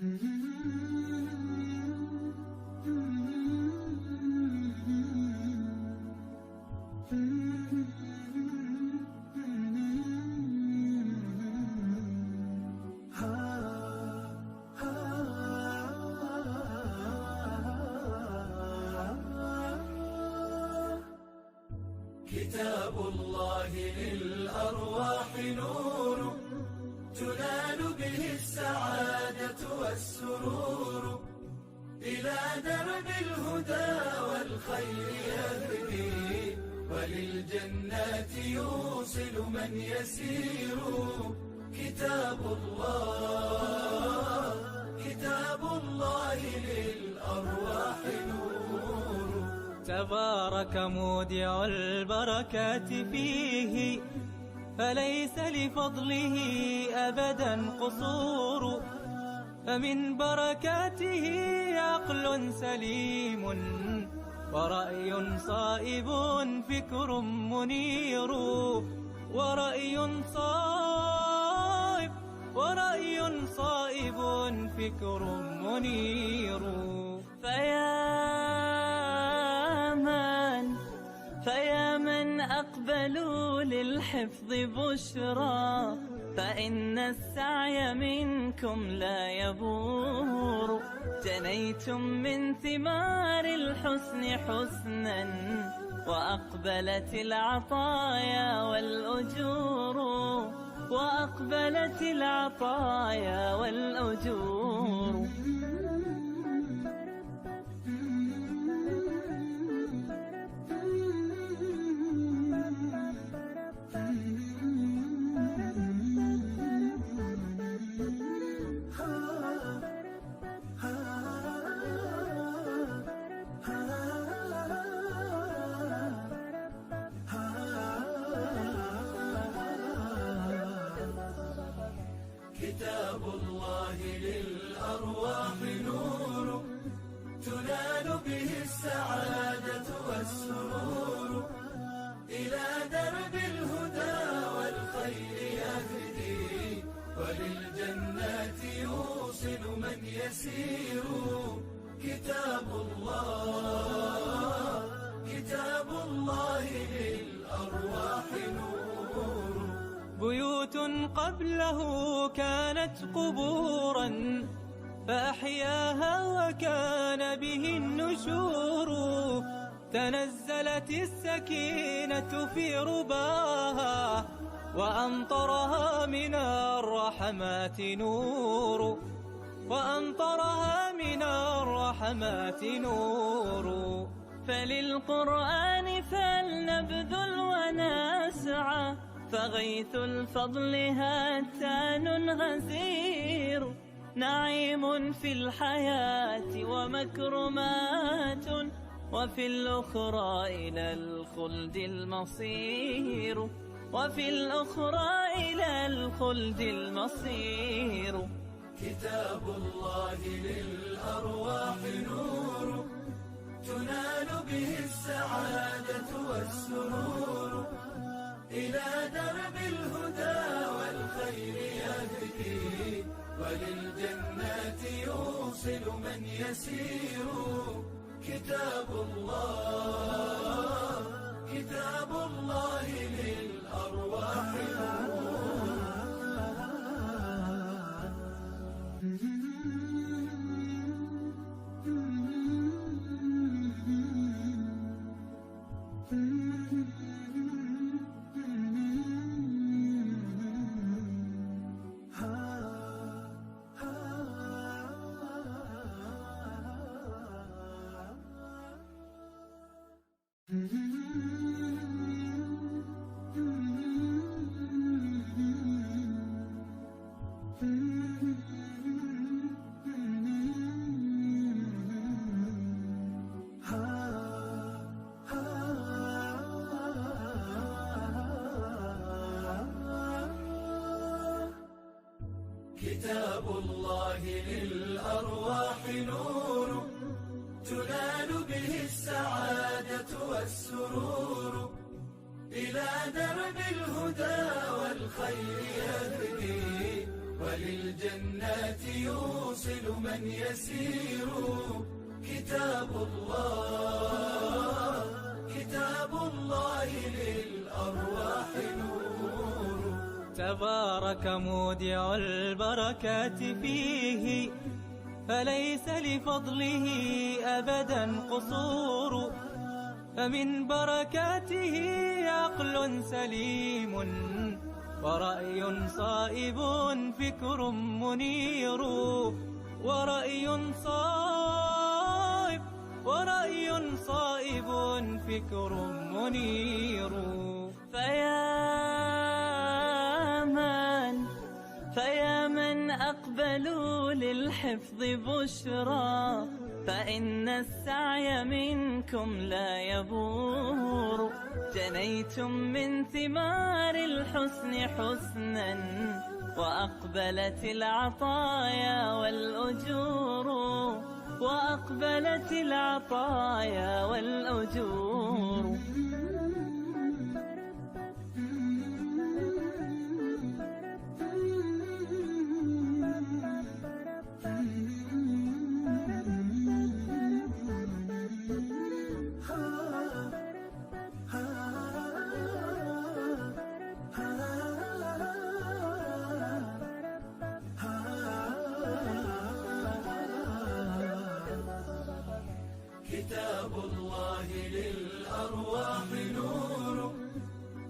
كتاب الله للأرواح نور، تنال به السعادة والسرور، إلى درب الهدى والخير يهدي، وللجنات يوصل من يسير. كتاب الله للأرواح نور. تبارك مودع البركات فيه، فليس لفضله أبدا قصور. فمن بركاته عقل سليم، ورأي صائب فكر منير. ورأي صائب فكر منير. فيا من أقبلوا للحفظ بشرى، فإن السعي منكم لا يبور. جنيتم من ثمار الحسن حسنا، وأقبلت العطايا والأجور. وأقبلت العطايا والأجور. كتاب الله للأرواح نور، تنال به السعادة والسرور، إلى درب الهدى والخير يهدي، وللجنات يوصل من يسير. كتاب الله للأرواح نور. بيوت قبله كانت قبورا، فأحياها وكان به النشور. تنزلت السكينة في رباها، وأمطرها من الرحمات نور. فللقرآن فلنبذل ونسعى، فغيث الفضل هاتان غزير. نعيم في الحياة ومكرمات، وفي الأخرى إلى الخلد المصير. كتاب الله للأرواح نور، تنال به السعادة والسرور، إلى درب الهدى والخير يهدي، وللجنات يوصل من يسير. كتاب الله للأرواح نور. كتاب الله للأرواح نور، تنال به السعادة والسرور، إلى درب الهدى والخير يهدي، وللجنات يوصل من يسير. كتاب الله، كتاب الله للأرواح نور. تبارك مودع البركات فيه، فليس لفضله أبدا قصور. فمن بركاته عقل سليم، ورأي صائب فكر منير. ورأي صائب فكر منير. فيا من أقبلوا للحفظ بشرى، فإن السعي منكم لا يبور. جنيتم من ثمار الحسن حسنا، وأقبلت العطايا والأجور. وأقبلت العطايا والأجور. كتاب الله للأرواح نور،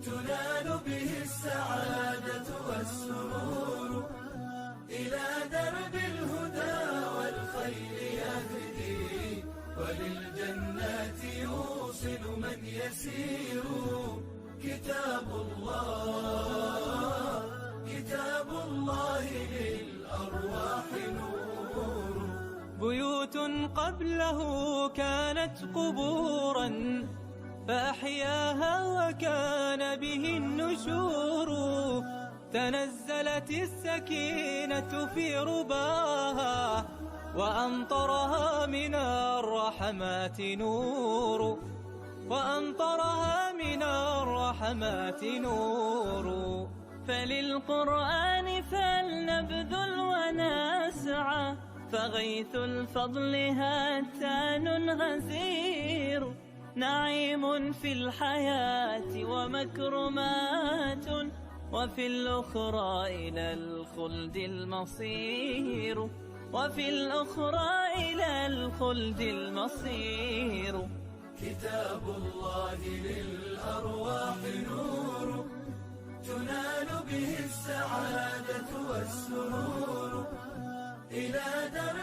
تنال به السعادة والسرور. إلى درب الهدى والخير يهدي، وللجنات يوصل من يسير. كتاب الله، كتاب الله للأرواح نور. بيوت قبله كانت قبورا، فأحياها وكان به النشور. تنزلت السكينة في رباها، وأمطرها من الرحمات نور. وأمطرها من الرحمات نور. فللقرآن فلنبذل ونسعى، فغيث الفضل هاتان غزير. نعيم في الحياة ومكرمات، وفي الأخرى إلى الخلد المصير. وفي الأخرى إلى الخلد المصير. كتاب الله للأرواح نور، تنال به السعادة والسرور. إلى درب